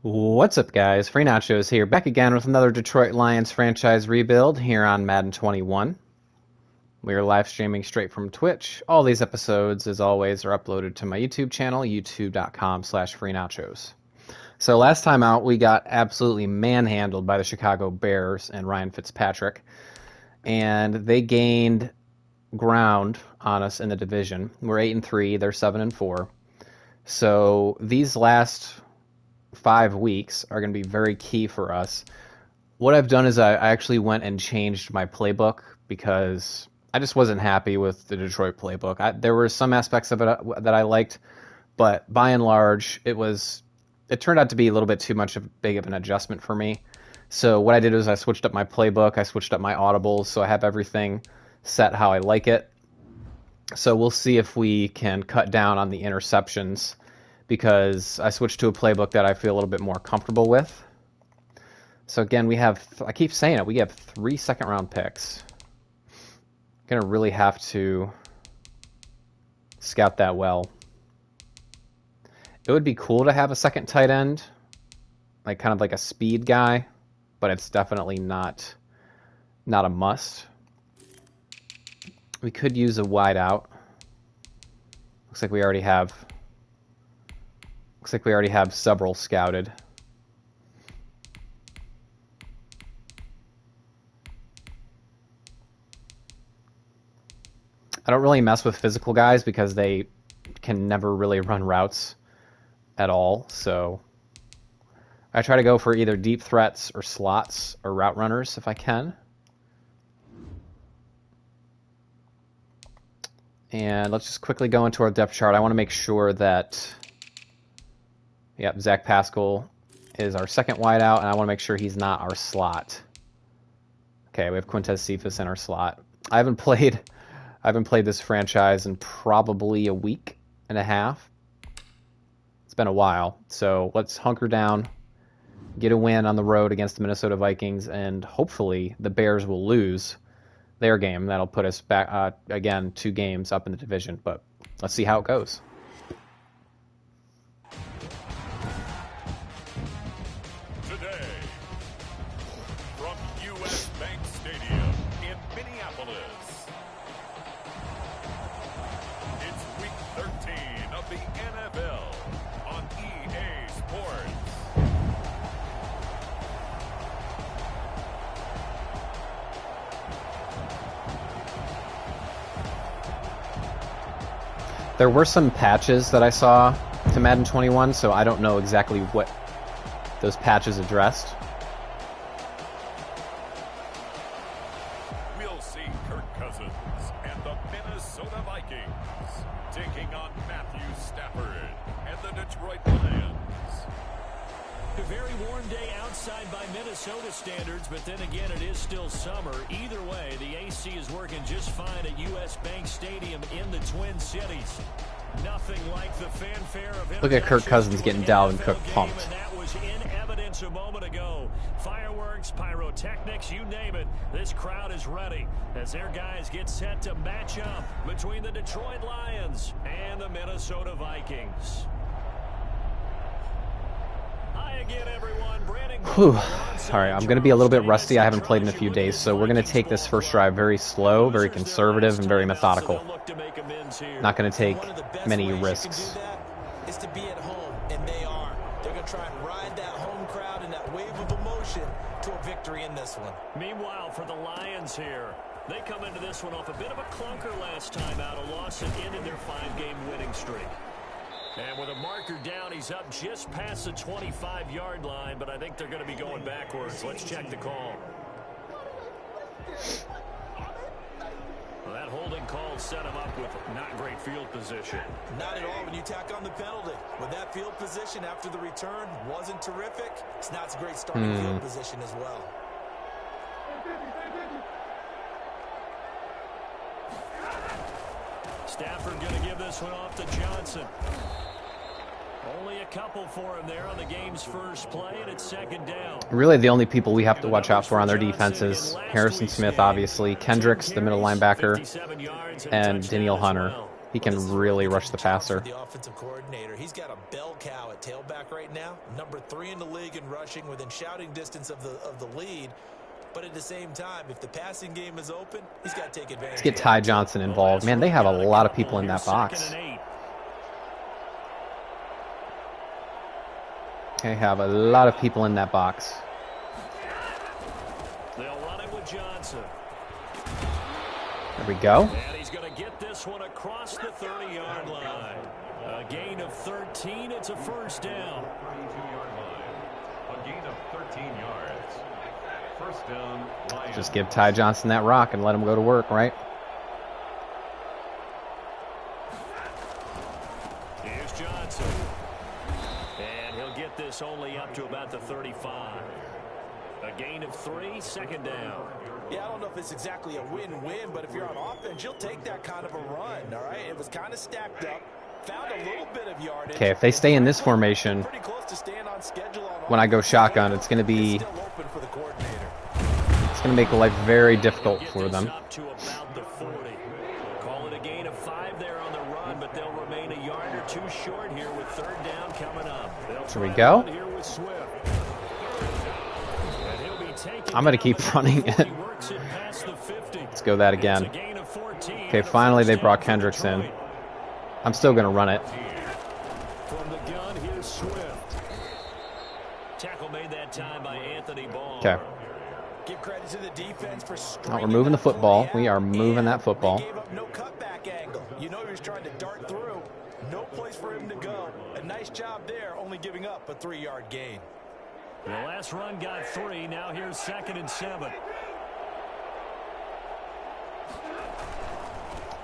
What's up, guys? Free Nachos here, back again with another Detroit Lions franchise rebuild here on Madden 21. We are live streaming straight from Twitch. All these episodes, as always, are uploaded to my YouTube channel, youtube.com/freenachos. So last time out, we got absolutely manhandled by the Chicago Bears and Ryan Fitzpatrick, and they gained ground on us in the division. We're 8-3, they're 7-4. So these last 5 weeks are going to be very key for us. What I've done is I actually went and changed my playbook because I just wasn't happy with the Detroit playbook. There were some aspects of it that I liked, but by and large, it turned out to be a little bit too big of an adjustment for me. So what I did was I switched up my playbook, I switched up my audibles, so I have everything set how I like it. So we'll see if we can cut down on the interceptions, because I switched to a playbook that I feel a little bit more comfortable with. So again, I keep saying it, we have 3 second-round picks. I'm going to really have to scout that well. It would be cool to have a second tight end, kind of like a speed guy, but it's definitely not a must. We could use a wide out. Looks like we already have several scouted. I don't really mess with physical guys because they can never really run routes at all. So I try to go for either deep threats or slots or route runners if I can. And let's just quickly go into our depth chart. I want to make sure that Zach Pascal is our second wideout, and I want to make sure he's not our slot. Okay, we have Quintez Cephas in our slot. I haven't played this franchise in probably a week and a half. It's been a while, so let's hunker down, get a win on the road against the Minnesota Vikings, and hopefully the Bears will lose their game. That'll put us back, again, 2 games up in the division, but let's see how it goes. There were some patches that I saw to Madden 21, so I don't know exactly what those patches addressed. We'll see Kirk Cousins and the Minnesota Vikings taking on Matthew Stafford and the Detroit Lions. A very warm day outside by Minnesota standards, but then again, it is still summer. Either way, the AC is working just fine at US Bank Stadium in the Twin Cities. Nothing like the fanfare of Look at Kirk Cousins getting Dalvin Cook pumped. And that was in evidence a moment ago. Fireworks, pyrotechnics, you name it. This crowd is ready as their guys get set to match up between the Detroit Lions and the Minnesota Vikings. Whew. Sorry, I'm going to be a little bit rusty. I haven't played in a few days, so we're going to take this first drive very slow, very conservative, and very methodical. Not going to take many risks. Is to be at home, and they are. They're going to try and ride that home crowd and that wave of emotion to a victory in this one. Meanwhile, for the Lions here, they come into this one off a bit of a clunker last time out, a loss that ended their 5-game winning streak. And with a marker down, he's up just past the 25-yard line, but I think they're going to be going backwards. Let's check the call. Well, that holding call set him up with not great field position. Not at all when you tack on the penalty. With that field position after the return wasn't terrific. It's not a great starting field position as well. Stafford going to give this one off to Johnson. Only a couple for him there on the game's first play, and it's second down. Really, the only people we have to watch out for on their defense is Harrison Smith, obviously, Kendricks, the middle linebacker, and Danielle Hunter. He can really rush the passer. The offensive coordinator, he's got a bell cow at tailback right now, number 3 in the league in rushing, within shouting distance of the lead. But at the same time, if the passing game is open, he's got to take advantage. Let's get Ty Johnson involved. Man, they have a lot of people in that box. They have a lot of people in that box. They'll run it with Johnson. There we go. And he's going to get this one across the 30-yard line. A gain of 13. It's a first down. 32-yard line. A gain of 13 yards. First down, Lions. Just give Ty Johnson that rock and let him go to work, right? Here's Johnson. And he'll get this only up to about the 35. A gain of 3, second down. Yeah, I don't know if it's exactly a win-win, but if you're on offense, you'll take that kind of a run, all right? It was kind of stacked up, found a little bit of yardage. Okay, if they stay in this formation, pretty close to staying on schedule on when I go shotgun, it's going to be... still open for the coordinator. It's going to make life very difficult for them. Up to about the 40. Call it a gain of 5 there on the run, but they'll remain a yard or 2 short here with third down coming up. Here we go. Here with Swift. I'm going to keep running it. Let's go that again. Okay, finally they brought Kendricks in. I'm still going to run it. From the gun, here's Swift. Tackle made that time by Anthony Ball. Okay. Give credit to the defense for Oh, we're moving the football. We are moving that football. Gave up no cutback angle. You know he was trying to dart through. No place for him to go. A nice job there, only giving up a 3-yard gain. The last run got 3. Now here's 2nd and 7.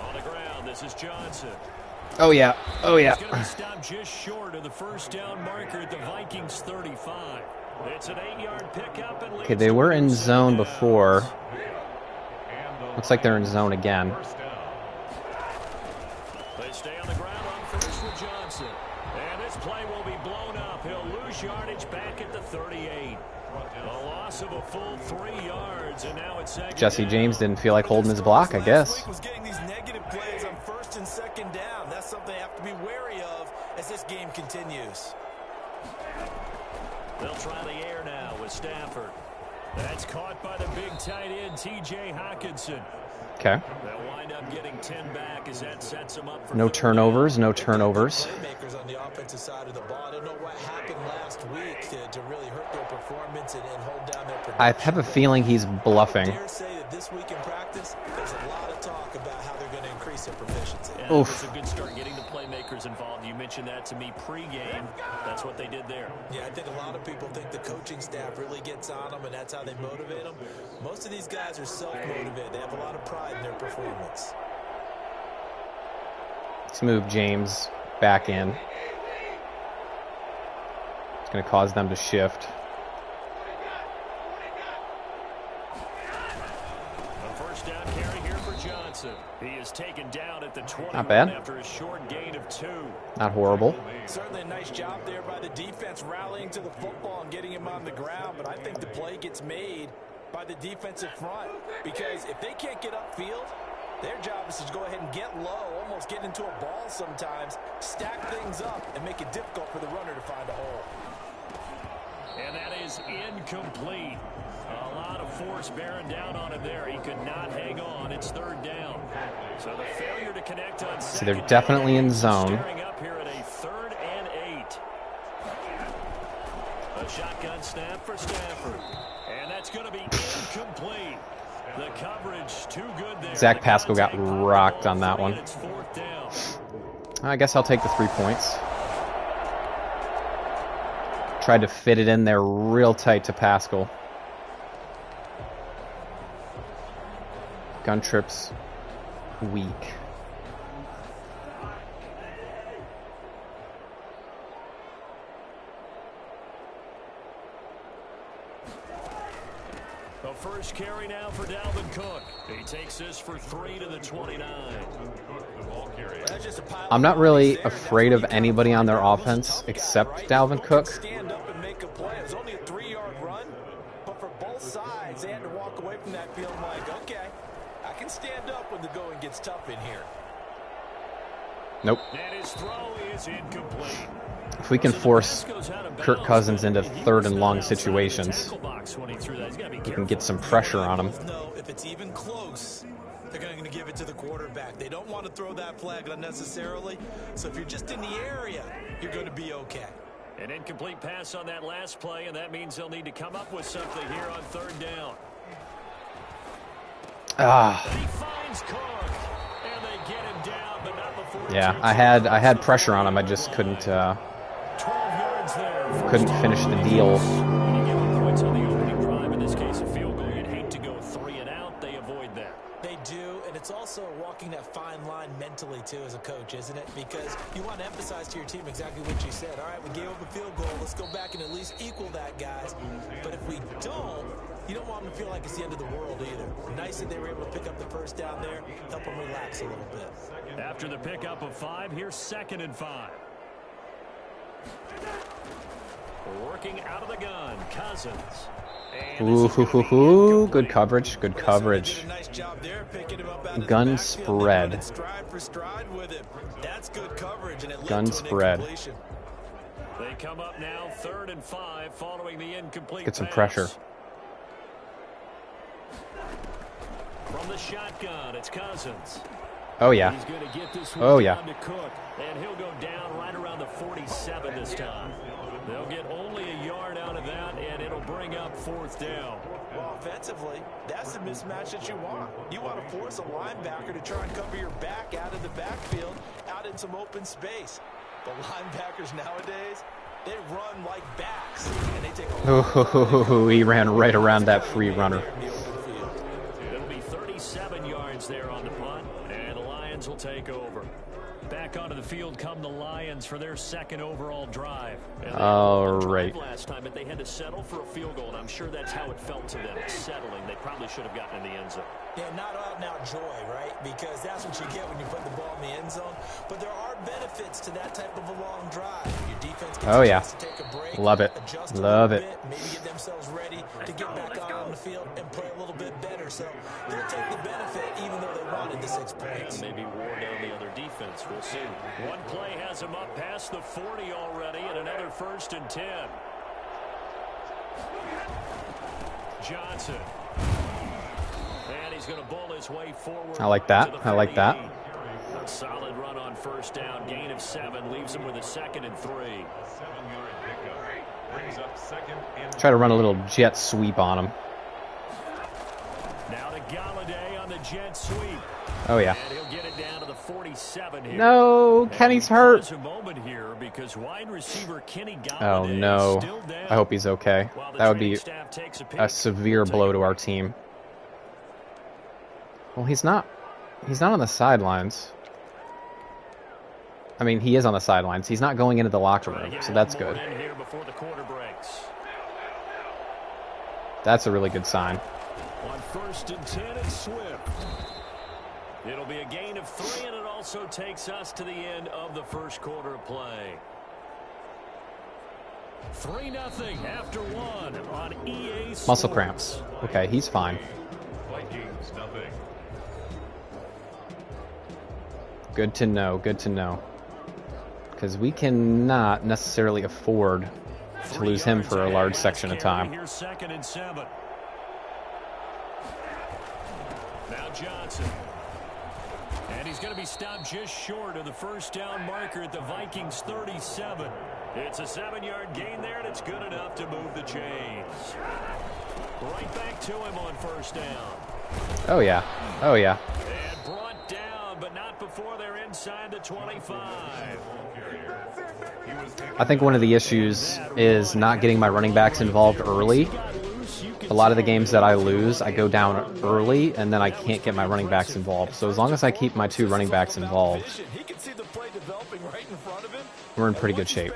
On the ground, this is Johnson. Oh, yeah. Oh, yeah. He's going to be stopped just short of the first down marker at the Vikings 35. It's an 8-yard pickup. And okay, they were in zone before. Looks like they're in zone again. They stay on the ground on first with Johnson. And this play will be blown up. He'll lose yardage back at the 38. A loss of a full 3 yards, and now it's second Jesse down. James didn't feel like holding his block, I guess. Was getting these negative plays on 1st and 2nd down. That's something they have to be wary of as this game continues. They'll try the air now with Stafford. That's caught by the big tight end, T.J. Hawkinson. Okay. They'll wind up getting 10 back as that sets them up for No turnovers, no turnovers. Playmakers on the offensive side of the ball. I don't know what happened last week to really hurt their performance and hold down their production. I have a feeling he's bluffing. I dare say that this week in practice, there's a lot of talk about how they're going to increase their proficiency. Yeah, Oof. it's a good start getting the playmakers involved. You mentioned that to me pregame. That's what they did there. Yeah, I think a lot of people think the coaching staff really gets on them, and that's how they motivate them. Most of these guys are self-motivated. They have a lot of pride in their performance. Let's move James back in. It's going to cause them to shift. A first down carry here for Johnson. He is taken down at the 20 Not bad. after a short gain of 2. Not horrible. Certainly a nice job there by the defense rallying to the football and getting him on the ground, but I think the play gets made by the defensive front because if they can't get upfield, their job is to go ahead and get low, almost get into a ball sometimes, stack things up, and make it difficult for the runner to find a hole. And that is incomplete. A lot of force bearing down on him there. He could not hang on. It's 3rd down. So the failure to connect on So they're 2nd definitely in down, zone. staring up here at a 3rd and 8. A shotgun snap for Stafford. And that's going to be incomplete. The coverage too good there. Zach Pascal got rocked on that one. It's 4th down. I guess I'll take the 3 points. Tried to fit it in there real tight to Pascal. Gun trips weak. The first carry now for Dalvin Cook. He takes this for 3 to the 29. I'm not really afraid of anybody on their offense except Dalvin Cook. Stand up and make a play. It was only a 3-yard run, but for both sides, they had to walk away from that feeling like, okay, I can stand up when the going gets tough in here. Nope. And his throw is incomplete. If we can force Kirk Cousins into third and long situations, we can get some pressure on him. No, if it's even close, they're going to give it to the quarterback. They don't want to throw that flag unnecessarily. So if you're just in the area, you're going to be okay. An incomplete pass on that last play, and that means they'll need to come up with something here on third down. He finds Cook, and they get him down, but not before. Yeah, I had pressure on him. I just couldn't finish the deal. When you give them points on the opening drive, in this case a field goal, you'd hate to go 3 and out. They avoid that. They do, and it's also walking that fine line mentally, too, as a coach, isn't it? Because you want to emphasize to your team exactly what you said. All right, we gave up a field goal. Let's go back and at least equal that, guys. But if we don't, you don't want them to feel like it's the end of the world either. Nice that they were able to pick up the first down there, help them relax a little bit. After the pickup of 5, here's 2nd and 5. Working out of the gun, Cousins. Ooh, good coverage, good coverage. Gun spread. Gun spread. They come up now 3rd and 5 following the incomplete Get some pass. pressure. From the shotgun, it's Cousins. Oh yeah. He's going to get this Oh one yeah. down to Cook, and he'll go down right around the 47 this time. They'll get only a yard out of that, and it'll bring up 4th down. Well, offensively, that's the mismatch that you want. You want to force a linebacker to try and cover your back out of the backfield, out in some open space. But linebackers nowadays, they run like backs, and they take a He ran right around that free runner. It'll be 37 yards there on the punt, and the Lions will take over. Back onto the field come the Lions for their 2nd overall drive. All right. Last time, but they had to settle for a field goal, and I'm sure that's how it felt to them, settling. They probably should have gotten in the end zone. Yeah, not out and out joy, right? Because that's what you get when you put the ball in the end zone. But there are benefits to that type of a long drive. Your defense gets a chance to take a break, Love it. adjust a Love little it. bit, maybe get themselves ready to get back out on the field and play a little bit better. So they'll take the benefit even though they wanted the 6 points. Maybe wore down the other defense. We'll see. One play has him up past the 40 already, and another 1st and 10. Johnson. And he's going to bull his way forward. I like that. I like that. A solid run on 1st down. Gain of 7 leaves him with a 2nd and 3. Try to run a little jet sweep on him. Now to Galladay on the jet sweep. Oh yeah. And he'll get it down to the 47 here. No, Kenny's hurt. There's a moment here because wide receiver Kenny Galladay Oh no. still down. I hope he's okay. That would be Staff takes a severe blow to our team. Well, he's not on the sidelines. I mean, he is on the sidelines. He's not going into the locker room, so that's good. Here before the quarter breaks. That's a really good sign. On 1st and 10, it's Swift. It'll be a gain of 3, and it also takes us to the end of the 1st quarter of play. 3-0 after 1 on EA Sports. Muscle cramps. Okay, he's fine. Good to know. Good to know. Because we cannot necessarily afford to lose him for a large section of time. Here's 2nd and 7. Now Johnson. And he's going to be stopped just short of the 1st down marker at the Vikings 37. It's a 7-yard gain there, and it's good enough to move the chains. Right back to him on 1st down. Oh yeah. Oh yeah. And brought down, but not before they're inside the 25. I think one of the issues is not getting my running backs involved early. A lot of the games that I lose, I go down early, and then I can't get my running backs involved. So as long as I keep my 2 running backs involved, we're in pretty good shape.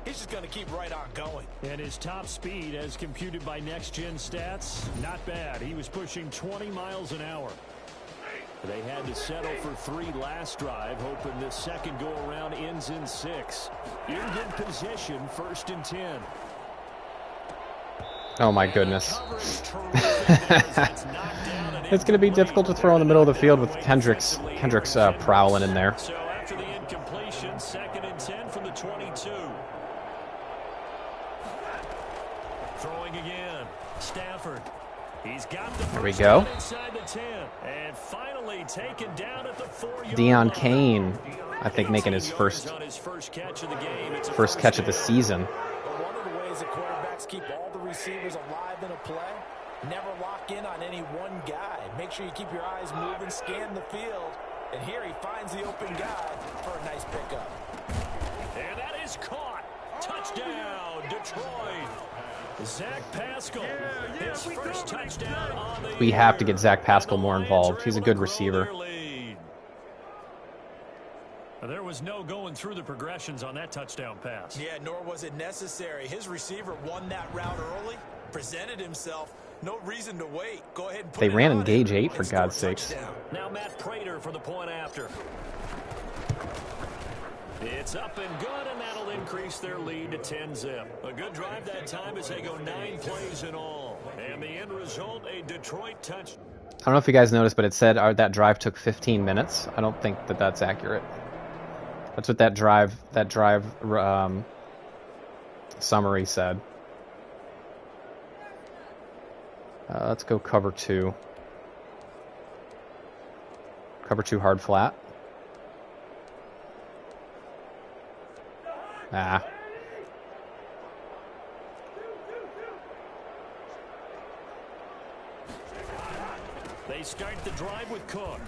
He's just going to keep right on going. And his top speed, as computed by next-gen stats, not bad. He was pushing 20 miles an hour. They had to settle for 3 last drive, hoping this second go-around ends in 6. In good position, 1st and 10. Oh my goodness. It's going to be difficult to throw in the middle of the field with Kendricks prowling in there. So after the incompletion, 2nd and 10 from the 22. Throwing again. Stafford. He's got the There we go. inside the 10. And finally taken down at the 4-yard Deion line. Kane, I think, making his first catch of the game. It's a first catch of the season. But one of the ways that quarterbacks keep all the receivers alive in a play, never lock in on any one guy. Make sure you keep your eyes moving, scan the field. And here he finds the open guy for a nice pickup. And that is caught. Touchdown, Detroit. Zach Pascal, his first touchdown on the We have to year. get Zach Pascal more involved. He's a good receiver. There was no going through the progressions on that touchdown pass. Yeah, nor was it necessary. His receiver won that route early, presented himself. No reason to wait. Go ahead and put They it ran on in Gauge him 8, for and score a God's sakes. touchdown. Now Matt Prater for the point after. It's up and good, and that'll increase their lead to 10-zip. A good drive that time as they go 9 plays in all. And the end result, a Detroit touch. I don't know if you guys noticed, but it said that drive took 15 minutes. I don't think that that's accurate. That's what that drive summary said. Let's go cover 2. Cover 2 hard flat. Ah. They start the drive with Cook.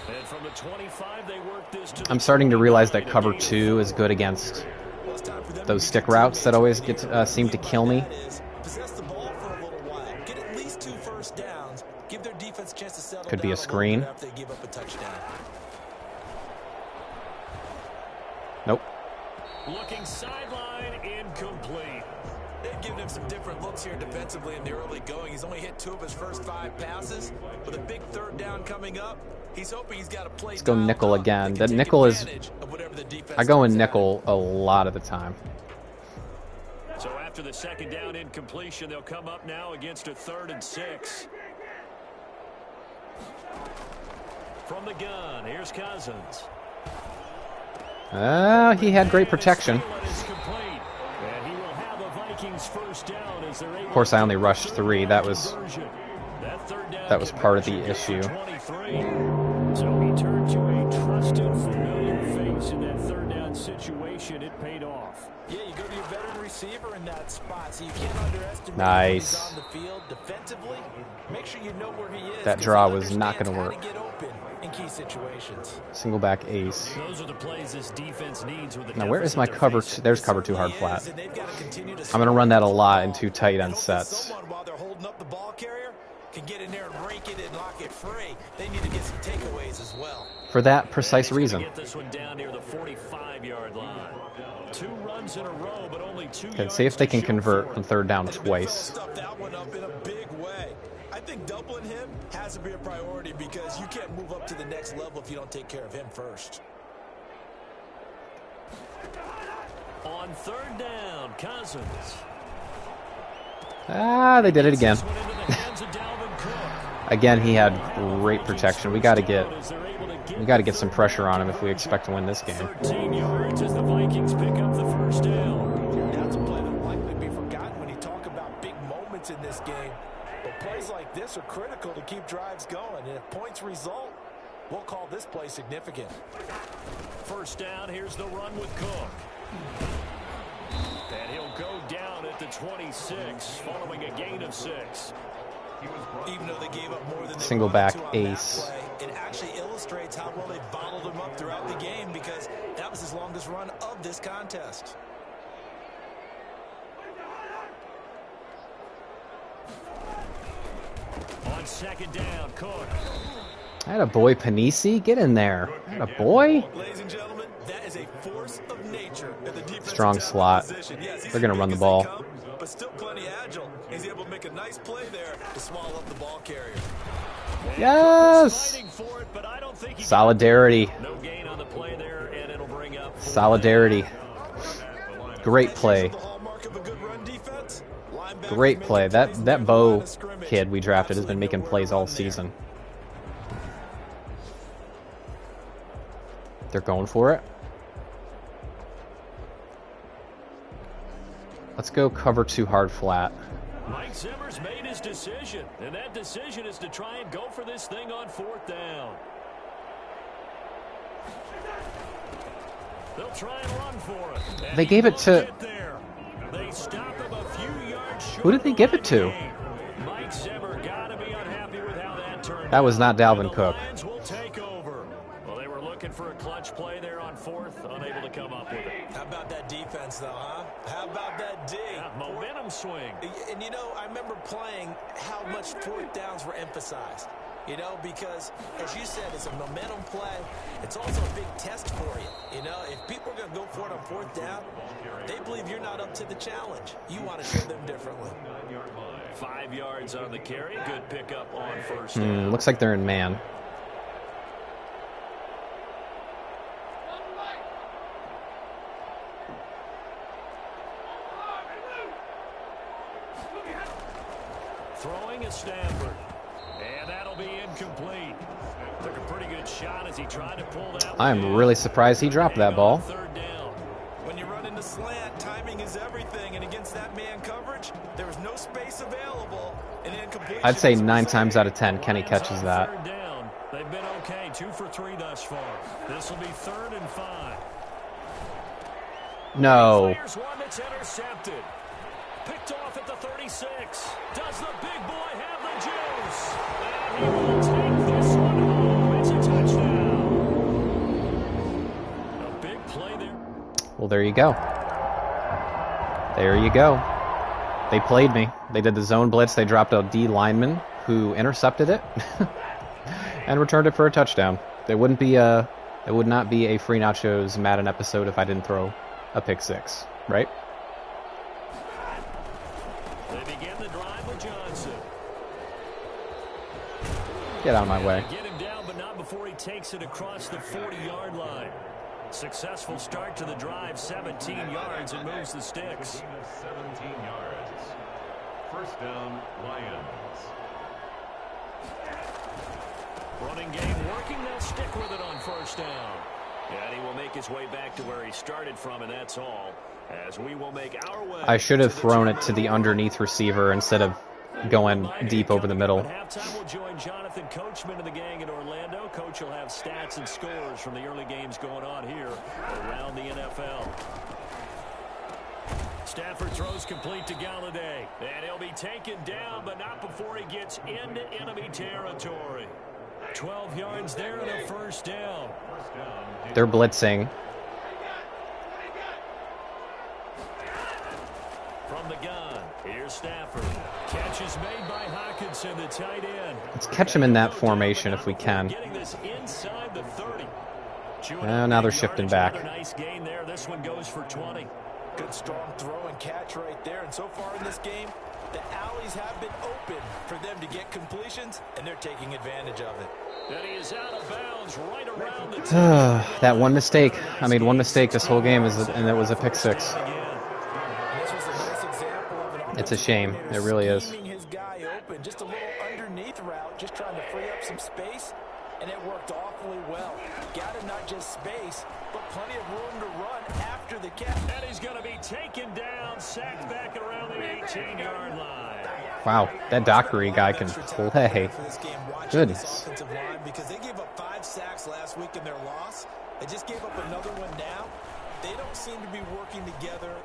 And from the 25, they work this to the I'm starting to realize that 29. cover 2 is good against those stick routes that always seem to kill me. Possess the ball for a little while. Get at least 2 first downs. Give their defense a chance to settle Could be down a screen. little bit after they give up a touchdown. Nope. Looking sideline, incomplete. They've given him some different looks here defensively in the early going. He's only hit 2 of his first 5 passes. With a big 3rd down coming up, he's hoping he's got a play. Let's go dialed nickel up again. that That can take nickel is... advantage of whatever the defense I go in throws at nickel a lot of the time. So after the 2nd down incompletion, they'll come up now against a 3rd and 6. From the gun, here's Cousins. He had great protection. And he will have a Vikings first down as they're able. Of course, I only rushed 3. That was That was part of the issue. 23. So he turned to a trusted, familiar face in that 3rd down situation. It paid off. Yeah, you go to your veteran receiver in that spot, so you can't underestimate Nice. when he's on the field defensively. Make sure you know where he is. That 'cause draw he was not understands gonna how work. get open in key situations. Single back ace. Those are the plays this defense needs with the Now, where is my cover? There's cover 2 hard He flat. is, and they've got to continue to I'm going to run that a lot in ball. 2 tight end And hopefully sets. someone, while they're holding up the ball carrier, can get in there and rake it and lock it free. They need to get some takeaways as well. For that precise He's gonna reason. Get this one down near the 45-yard line. 2 runs in a row, but only 2 Okay, yards see if they to can show convert for on it. 3rd down And the big fella twice. stuffed that one up in a big way. I think doubling him has to be a priority because you can't move up to the next level if you don't take care of him first. On 3rd down, Cousins. They did it again. This one into the hands of Dalvin Cook. Again, he had great protection. We got to get some the pressure on him if we expect to win this game. 13 yards as the Vikings pick up the first down. That's a play that will likely be forgotten when you talk about big moments in this game. But plays like this are critical to keep drives going. And if points result, we'll call this play significant. First down, here's the run with Cook. And he'll go down at the 26, following a gain of 6. Even though they gave up more than they Single wanted back to on that ace. play, it actually illustrates how well they bottled them up throughout the game because that was his longest run of this contest. On 2nd down, Cook. Had a boy, Panisi. Get in there. Had a boy. Ladies and gentlemen, that is a force of nature at the defensive Strong tackle slot. position. Yes, he's They're gonna as run big the as ball. they come, but still plenty agile. He's able to make a nice play there to swallow up the ball carrier. Yes! Fighting for it, but I don't think he Solidarity. no gain on the play there, and it'll bring up 4th Solidarity. Great play. The hallmark of a good run defense, linebackers Great play. That Bo kid we drafted has been making plays all season. They're going for it. Let's go cover 2 hard flat. Mike Zimmer's made his decision, and that decision is to try and go for this thing on 4th down. They'll try and run for it. And they gave it to... They stop him a few yards short. Who did they give it to? Mike Zimmer gotta be unhappy with how that turned out. That was not Dalvin Cook. Lions will take over. Well, they were looking for a clutch play there on 4th, unable to come up with it. How about that defense, though, huh? How about that D? Yeah, momentum swing. And, you know, I remember playing how much 4th downs were emphasized. You know, because, as you said, it's a momentum play. It's also a big test for you. You know, if people are going to go for it on 4th down, they believe you're not up to the challenge. You want to show them differently. 5 yards on the carry. Good pickup on 1st down. Looks like they're in man. Throwing is Stanford. And that'll be incomplete. Took a pretty good shot as he tried to pull that. I'm really surprised he dropped that ball. 3rd down. When you run into slant, timing is everything. And against that man coverage, there was no space available. And incompletion. I'd say 9 times out of 10 Kenny catches that. 3rd down. They've been okay. 2 for 3 thus far. This will be 3rd and 5. No. Fires one that's intercepted. Picked off at the 36. Does the big boy have the juice? And he will take this one home. It's a touchdown. A big play there. Well, there you go. There you go. They played me. They did the zone blitz. They dropped a D lineman who intercepted it and returned it for a touchdown. It would not be a Free Nachos Madden episode if I didn't throw a pick 6, right? They begin the drive with Johnson. Get out of my way. Get him down, but not before he takes it across the 40-yard line. Successful start to the drive, 17 yards, and moves the sticks. 17 yards. 1st down, Lions. Running game working, they'll stick with it on 1st down. And he will make his way back to where he started from, and that's all. As we will make our way. I should have thrown it to the underneath receiver instead of going deep over the middle. At halftime, we'll join Jonathan Coachman and the gang in Orlando. Coach will have stats and scores from the early games going on here around the NFL. Stafford throws complete to Galladay. And he'll be taken down, but not before he gets into enemy territory. 12 yards there and a 1st down. They're blitzing. From the gun, here's Stafford. Catch is made by Hawkinson, the tight end. Let's catch him in that formation if we can. Getting this inside the 30. Now they're shifting back. Another nice gain there. This one goes for 20. Good strong throw and catch right there. And so far in this game, the alleys have been open for them to get completions, and they're taking advantage of it. And he is out of bounds right around the That one mistake. I made one mistake this whole game, and it was a pick 6. It's a shame. It really is. His guy open, just a little underneath route, just trying to free up some space, and it worked awfully well. Got him not just space, but plenty of room to run after the catch. And he's going to be taken down, sacked back around the 18-yard line. Wow, that Dockery guy can play. Goodness. Because they gave up 5 sacks last week in their loss. They just gave up another one now. They don't seem to be working together.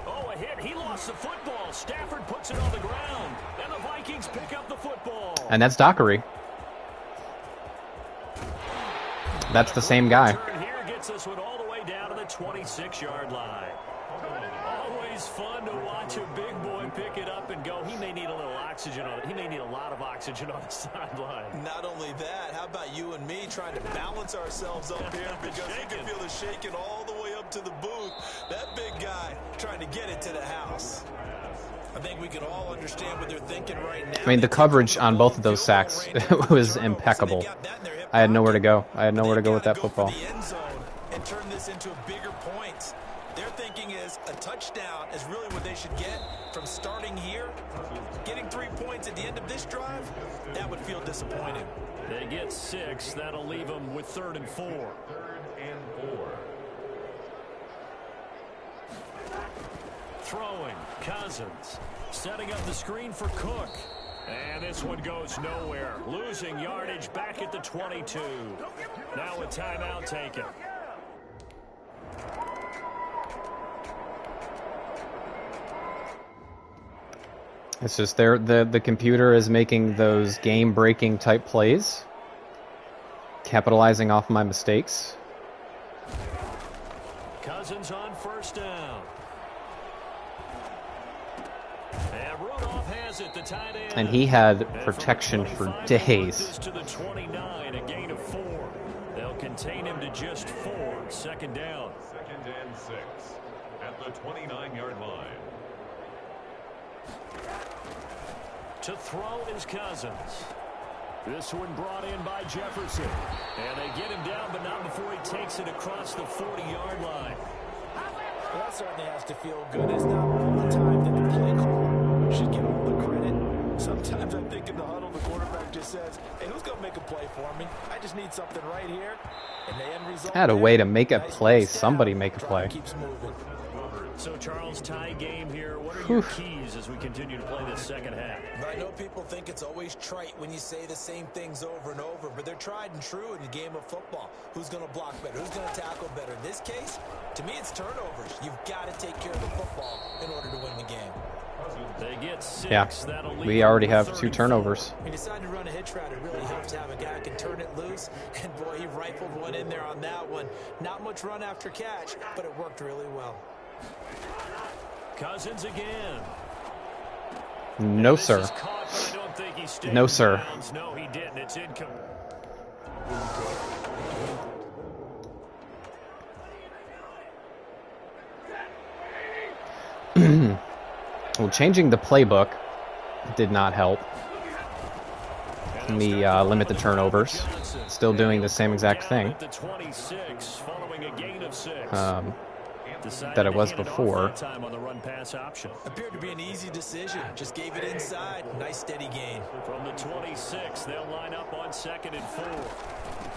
Oh, a hit. He lost the football. Stafford puts it on the ground. And the Vikings pick up the football. And that's Dockery. That's the same guy. Here gets this one all the way down to the 26-yard line. Always fun to watch a big boy pick it up and go. He may need a little oxygen on it. He may need a lot of oxygen on the sideline. Not only that, how about you and me trying to balance ourselves up here because you can feel the shaking all the way up to the booth. That big guy trying to get it to the house. I think we can all understand what they're thinking right now. I mean, the coverage on both of those sacks was impeccable. I had nowhere to go. I had nowhere to go with that football. And turn this into bigger points. Their thinking is a touchdown is really what they should get from starting here. Getting 3 points at the end of this drive, that would feel disappointing. They get 6. That'll leave them with 3rd and 4. 3rd and 4. Throwing, Cousins. Setting up the screen for Cook. And this one goes nowhere. Losing yardage back at the 22. Now a timeout taken. It's just the computer is making those game-breaking type plays, capitalizing off my mistakes. Cousins on 1st down. And Rudolph has it, the tight end. And he had protection for days. To the 29, a gain of 4. They'll contain him to just 4. 2nd down. 2nd and 6 at the 29-yard line. To throw is Cousins. This one brought in by Jefferson. And they get him down, but not before he takes it across the 40-yard line. Well, that certainly has to feel good. It's not all the time that the play caller should get all the credit. Sometimes I think in the huddle, the quarterback just says, hey, who's going to make a play for me? I just need something right here. And the end result Had a way to make a play. Somebody make a play. Keeps moving. So, Charles, tie game here. What are your keys as we continue to play this 2nd half? I know people think it's always trite when you say the same things over and over, but they're tried and true in the game of football. Who's going to block better? Who's going to tackle better? In this case, to me, it's turnovers. You've got to take care of the football in order to win the game. They get 6. Yeah, we already have 2 turnovers. He decided to run a hitch route. It really helps to have a guy who can turn it loose. And, boy, he rifled one in there on that one. Not much run after catch, but it worked really well. Cousins again. No, sir. No, sir. No, he didn't. It's incomplete. Well, changing the playbook did not help me limit the turnovers. Still doing the same exact thing that it was before. Appeared to be an easy decision. Just gave it inside. Nice steady gain. From the 26, they'll line up on 2nd and 4.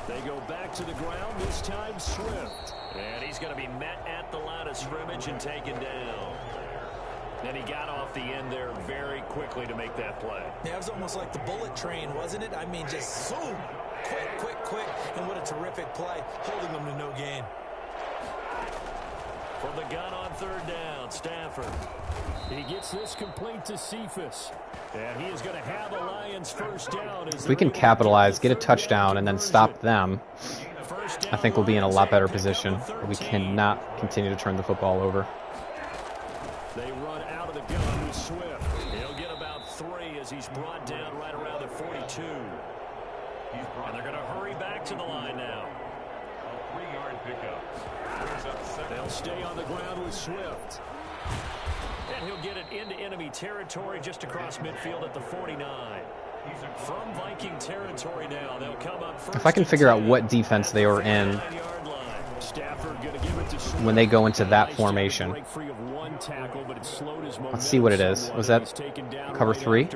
They go back to the ground, this time Swift. And he's going to be met at the line of scrimmage and taken down. And he got off the end there very quickly to make that play. Yeah, it was almost like the bullet train, wasn't it? I mean, just zoom. Quick. And what a terrific play, holding them to no gain. From the gun on 3rd down, Stafford. He gets this complete to Cephas. And he is going to have the Lions 1st down. If we can capitalize, get a touchdown, and then stop them, I think we'll be in a lot better position. We cannot continue to turn the football over. They run out of the gun with Swift. He'll get about 3 as he's brought down right around the 42. And they're going to hurry back to the line now. A 3-yard pickup. They'll stay on the ground with Swift. And he'll get it into enemy territory just across midfield at the 49. From Viking territory now, they'll come up first. If I can figure out what defense they were in when they go into that formation. Let's see what it is. Was that cover 3?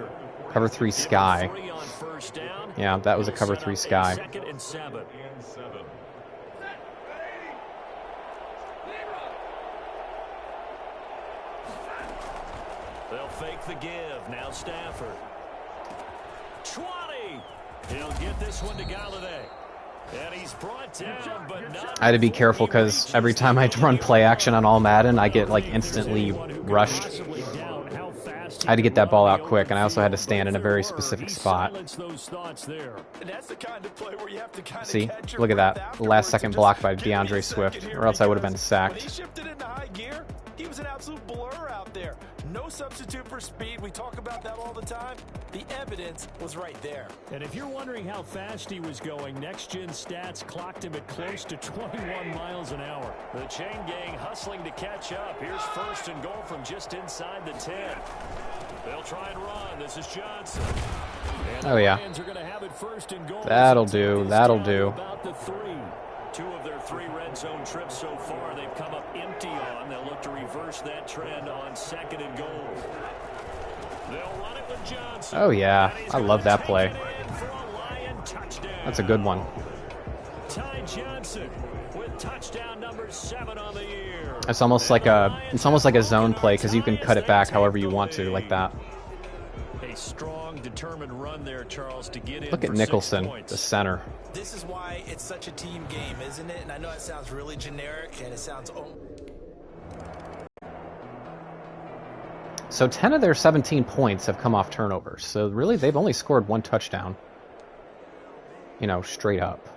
Cover 3 sky. Yeah, that was a cover 3 sky. They'll fake the give. Now Stafford. 20. He'll get this one to Galladay. And he's brought down, but not. I had to be careful because every time I run play action on all Madden, I get like instantly rushed. I had to get that ball out quick, and I also had to stand in a very specific spot. See? Look at that. Last second block by DeAndre Swift, or else I would have been sacked. He was an absolute blur out there. No substitute for speed. We talk about that all the time. The evidence was right there. And if you're wondering how fast he was going, next-gen stats clocked him at close to 21 miles an hour. The chain gang hustling to catch up. Here's 1st and goal from just inside the 10. They'll try and run. This is Johnson. And oh, yeah. That'll do. That'll do. About the 3. 2 of their 3 red zone trips so far, they've come up empty on. They'll reverse that trend on 2nd and goal. They'll run it with Johnson. Oh, yeah. I love that play. That's a good one. Ty Johnson with touchdown number 7 on the year. It's almost like a zone play because you can cut it back however you want to, like that. A strong, determined run there, Charles, to get in. Look at Nicholson, the center. This is why it's such a team game, isn't it? And I know it sounds really generic, and it sounds... So 10 of their 17 points have come off turnovers. So really, they've only scored 1 touchdown. You know, straight up.